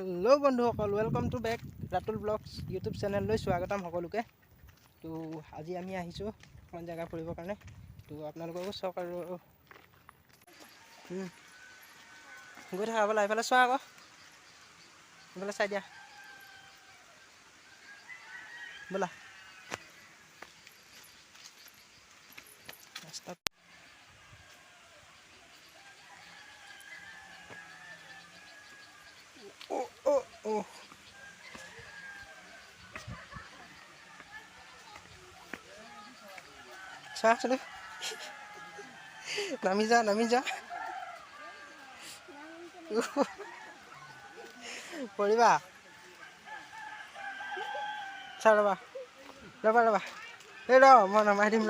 Hello बंधुসকল welcome to back Ratul vlogs YouTube channel स्वागतम सकलोके। तो आज आम अन जगह फुरब कारण तो आपको चौक गई था बोला इफाले चुआ आक इफाले चाई दिया बोला ओ ओ ओ चले नामी जा पड़ा चा रबा रबा रबा ए मैं नमाई दीम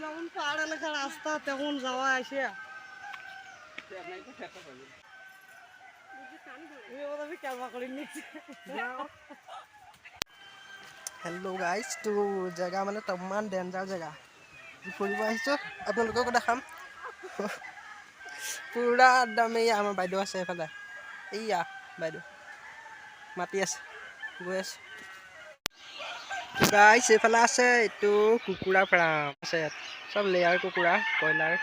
যেমন পাহাড় এলাকার রাস্তা তেমন যাওয়া আসে हेलो गाइस तो जगह माने तमान डेंजार जगह फुरब आपको देखाम पूरा एकदम आम बैद आए बैद माति गई गाइस एफाले आछे कुकुरा फार्म आछे सब लेयार कुकुरा कयलार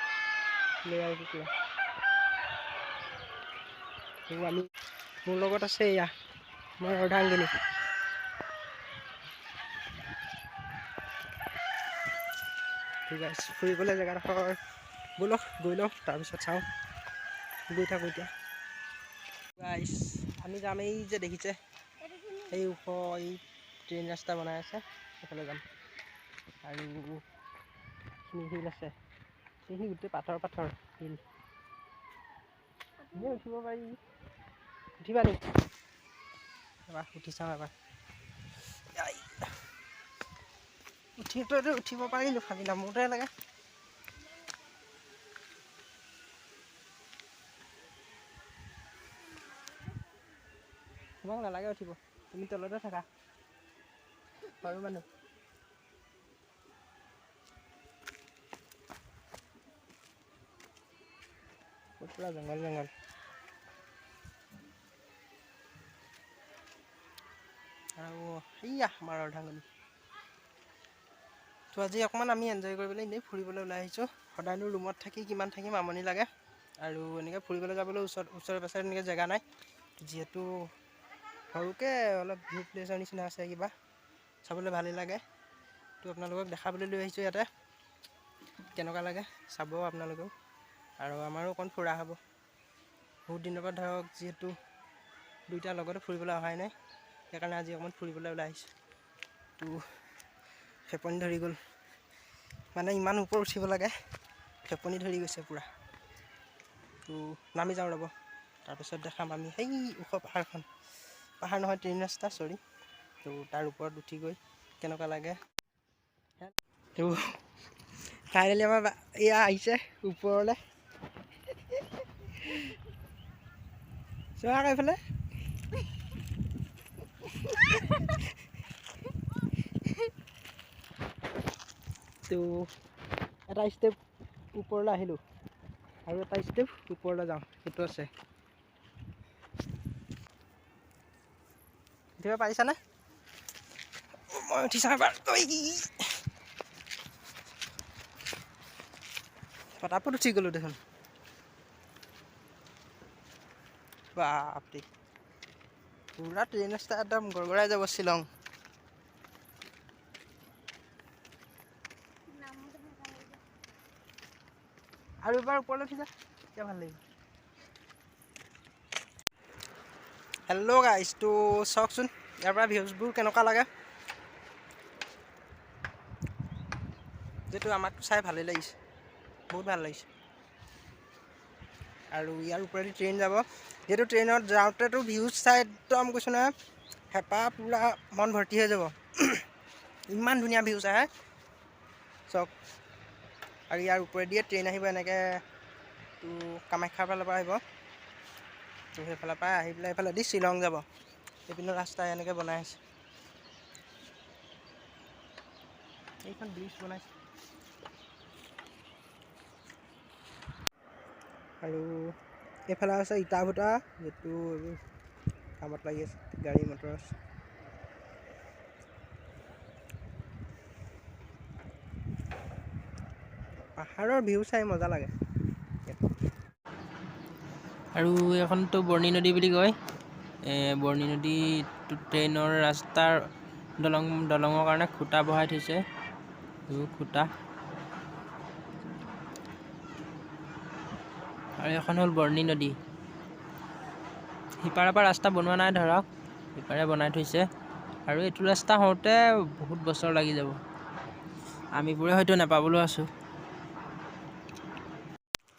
लेयार कुकुरा मोर लगत आछे मोर अर्धांगिनी ठीक है फुरबले जगह बोलक गई लो तार चाँ गई थको इतना गाइस आम जाम देखिसे ट्रेन रास्ता बनाई आफाले जाम हिल आसे गोटे पाथर पाथर हिल उठिब पारि उठिबा नी उठी चाँ एबार उठी तो उठिब पारि खाली नामते लगे তোমাক নালাগে উঠিব তুমি তলতে থাকা পাৰো মানুহ পুৰা জংগল জংগল আৰু এয়া আমাৰ অৰ্ধাংগনী তো আজি অকণমান আমি এনজয় কৰিবলৈ এনেই ফুৰিবলৈ ওলাই আহিছোঁ সদায়নো ৰুমত থাকি কিমান থাকিম আমনি লাগে আৰু এনেকৈ ফুৰিবলৈ যাবলৈ ওচৰে পাছৰে এনেকৈ জেগা নাই যিহেতু সৰুকৈ অলপ ভিউ প্লেচৰ নিচিনা আছে কিবা চাবলৈ ভালেই লাগে তো আপোনালোকক দেখাবলৈ লৈ আহিছোঁ ইয়াতে কেনেকুৱা লাগে চাব আপোনালোকেও আৰু আমাৰো অকণ ফুৰা হ'ব বহুত দিনৰ পৰা ধৰক যিহেতু দুইটা লগতে ফুৰিবলৈ অহাই নাই সেইকাৰণে আজি অকণমান ফুৰিবলৈ ওলাই আহিছোঁ তো ফেপনি ধৰি গ'ল মানে ইমান ওপৰত উঠিব লাগে ফেপনি ধৰি গৈছে পূৰা তো নামি যাওঁ ৰ'ব তাৰপিছত দেখাম আমি সেই ওখ পাহাৰখন পাহাৰ নহয় ট্ৰেইন ৰাস্তা চৰি তো তাৰ ওপৰত উঠি গৈ কেনেকুৱা লাগে তো ফাইনেলি আমাৰ এয়া আহিছে ওপৰলৈ চোৱা এইফালে তো এটা ষ্টেপ ওপৰলৈ আহিলোঁ আৰু এটা ষ্টেপ ওপৰলৈ যাওঁ সেইটো আছে উঠিব পাৰিছানে মই উঠি চাওঁ এবাৰ পটাপট উঠি গ'লোঁ দেখোন বাপৰে পুৰা ট্ৰেইন ৰাস্তা একদম গৰগৰাই যাব শ্বিলং আৰু এবাৰ ওপৰলৈ উঠি যা এতিয়া ভাল লাগিব হেল্ল' গাইছ তো চাওকচোন ইয়াৰ পৰা ভিউজবোৰ কেনেকুৱা লাগে যিহেতু আমাকতো চাই ভালেই লাগিছে বহুত ভাল লাগিছে আৰু ইয়াৰ ওপৰেদি ট্ৰেইন যাব যিহেতু ট্ৰেইনত যাওঁতেতো ভিউজ চাই একদম কৈছোঁ নহয় হেঁপাহ পূৰা মন ভৰ্তি হৈ যাব ইমান ধুনীয়া ভিউজ আহে চাওক আৰু ইয়াৰ ওপৰেদিয়ে ট্ৰেইন আহিব এনেকৈ তো কামাখ্যাৰ ফালৰ পৰা আহিব তো সেইফালৰ পৰা আহি পেলাই এইফালেদি শ্বিলং যাব এইপিনৰ ৰাস্তা এনেকৈ বনাই আছে এইখন ব্ৰিজ বনাইছে আৰু এইফালে আছে ইটা ভুটা যিটো এইবোৰ কামত লাগি আছে গাড়ী মটৰ আছে পাহাৰৰ ভিউ চাই মজা লাগে আৰু এখনতো বৰ্ণি নদী বুলি কয় বৰ্ণি নদীটো ট্ৰেইনৰ ৰাস্তাৰ দলঙৰ কাৰণে খুঁটা বহাই থৈছে এইবোৰ খুঁটা আৰু এখন হ'ল বৰ্ণি নদী সিপাৰৰ পৰা ৰাস্তা বনোৱা নাই ধৰক সিপাৰে বনাই থৈছে আৰু এইটো ৰাস্তা হওঁতে বহুত বছৰ লাগি যাব আমিবোৰে হয়তো নাপাবলৈ আছোঁ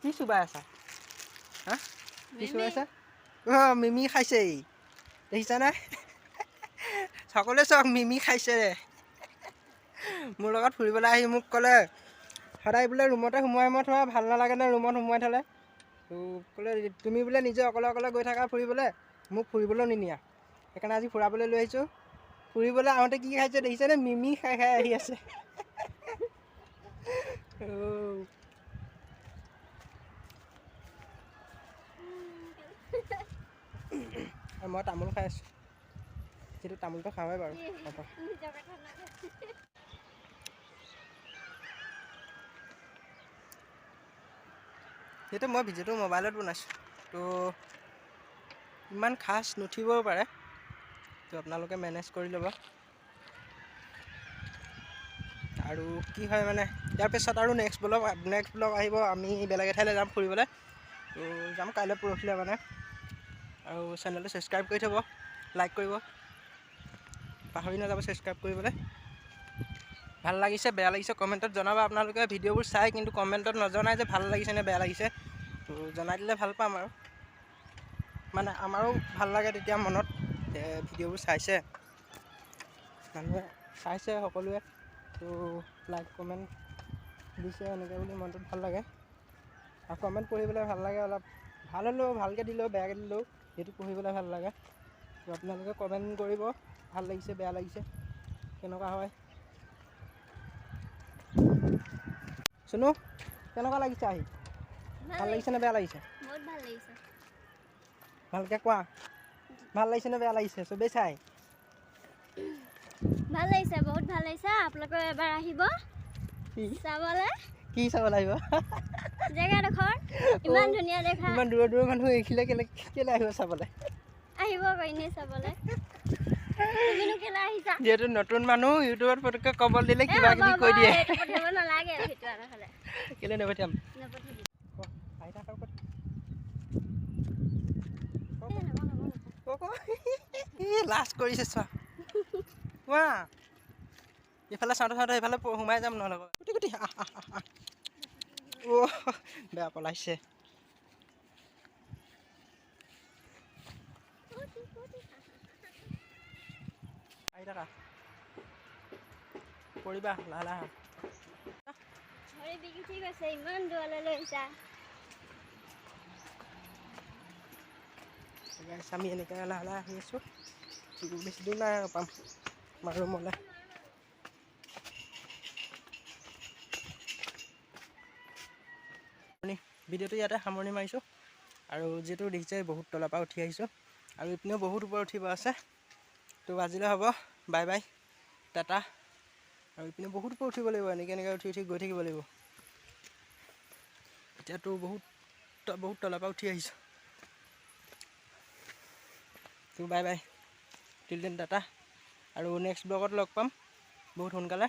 কি চুবাই আছা হা কি চুবাই আছা অঁ মিমি খাইছেই দেখিছানে সকলোৱে চাওক মিমি খাইছে মোৰ লগত ফুৰিবলৈ আহি মোক ক'লে সদায় বোলে ৰুমতে সোমোৱাই থোৱা ভাল নালাগে নে ৰুমত সোমোৱাই থ'লে তো ক'লে তুমি বোলে নিজে অকলে অকলে গৈ থাকা ফুৰিবলৈ মোক ফুৰিবলৈও নিনিয়া সেইকাৰণে আজি ফুৰাবলৈ লৈ আহিছোঁ ফুৰিবলৈ আহোঁতে কি খাইছে দেখিছেনে মিমি খাই খাই আহি আছে আৰু মই তামোল খাই আছোঁ যিটো তামোলটো খাওঁৱেই বাৰু সেইটো মই ভিডিঅ'টো মোবাইলত বনাইছোঁ তো ইমান খাচ নুঠিবও পাৰে তো আপোনালোকে মেনেজ কৰি ল'ব আৰু কি হয় মানে ইয়াৰ পিছত আৰু নেক্সট ব্লগ আহিব আমি বেলেগ এঠাইলৈ যাম ফুৰিবলৈ তো যাম কাইলৈ পৰহিলৈ মানে আৰু চেনেলটো ছাবস্ক্ৰাইব কৰি থ'ব লাইক কৰিব পাহৰি নাযাব ছাবস্ক্ৰাইব কৰিবলৈ ভাল লাগিছে বেয়া লাগিছে কমেণ্টত জনাব আপোনালোকে ভিডিঅ'বোৰ চাই কিন্তু কমেণ্টত নজনাই যে ভাল লাগিছে নে বেয়া লাগিছে তো জনাই দিলে ভাল পাম আৰু মানে আমাৰো ভাল লাগে তেতিয়া মনত ভিডিঅ'বোৰ চাইছে মানুহে চাইছে সকলোৱে তো লাইক কমেণ্ট দিছে এনেকৈ বুলি মনটোত ভাল লাগে আৰু কমেণ্ট পঢ়িবলৈ ভাল লাগে অলপ ভাল হ'লেও ভালকৈ দিলেও বেয়াকৈ দিলেও সেইটো পঢ়িবলৈ ভাল লাগে তো আপোনালোকে কমেণ্ট কৰিব ভাল লাগিছে বেয়া লাগিছে কেনেকুৱা হয় শুনো কেনেকুৱা লাগিছে আহি ভাল লাগিছে নে বেয়া লাগিছে বহুত ভাল লাগিছে ভালকৈ কোৱা ভাল লাগিছে নে বেয়া লাগিছে চবেই চাই ভাল লাগিছে বহুত ভাল লাগিছে আপোনালোকে এবাৰ আহিব চাবলৈ কি চাবলৈ আহিব জেগাডোখৰ ইমান ধুনীয়া দেখা ইমান দূৰৰ মানুহ এইখিলে কেলৈ আহিব চাবলৈ আহিব আকৌ এনেই চাবলৈ তুমিনো কেলৈ আহিছা যিহেতু নতুন মানুহ ইউটিউবত পটককৈ কবল দিলে কিবা কিবি কৈ দিয়ে পঠিয়াব নালাগে ভিতৰত নহ'লে কেলৈ নপঠিয়াম নপঠিয়াবি আহি থাক আৰু লাষ্ট কৰিছে চোৱা কোৱা এইফালে চাওঁতে সেইফালে সোমাই যাম নহ'লে গুটি গুটি অ' বেয়া পলাইছে আহি থাকা পৰিবা লাহে লাহে ভৰি বিষ উঠি গৈছে ইমান দূৰলৈ লৈ আহিছা আমি এনেকৈ লাহে লাহে আহি আছোঁ বেছি দূৰ নাই আৰু পাম আমাৰ ৰুমলৈ ভিডিঅ'টো ইয়াতে সামৰণি মাৰিছোঁ আৰু যিহেতু দেখিছে বহুত তলৰ পৰা উঠি আহিছোঁ আৰু ইপিনেও বহুত ওপৰত উঠিব আছে তো আজিলৈ হ'ব বাই বাই টাটা আৰু ইপিনে বহুত ওপৰত উঠিব লাগিব এনেকৈ উঠি উঠি গৈ থাকিব লাগিব এতিয়াতো বহুত তলৰ পৰা উঠি আহিছোঁ তো bye bye till then Tata আৰু নেক্সট ব্লগত লগ পাম বহুত সোনকালে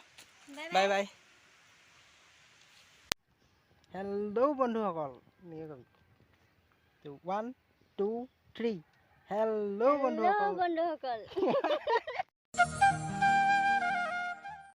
বাই বাই হেল্ল' বন্ধুসকল 1 2 3 হেল্ল' বন্ধুসকল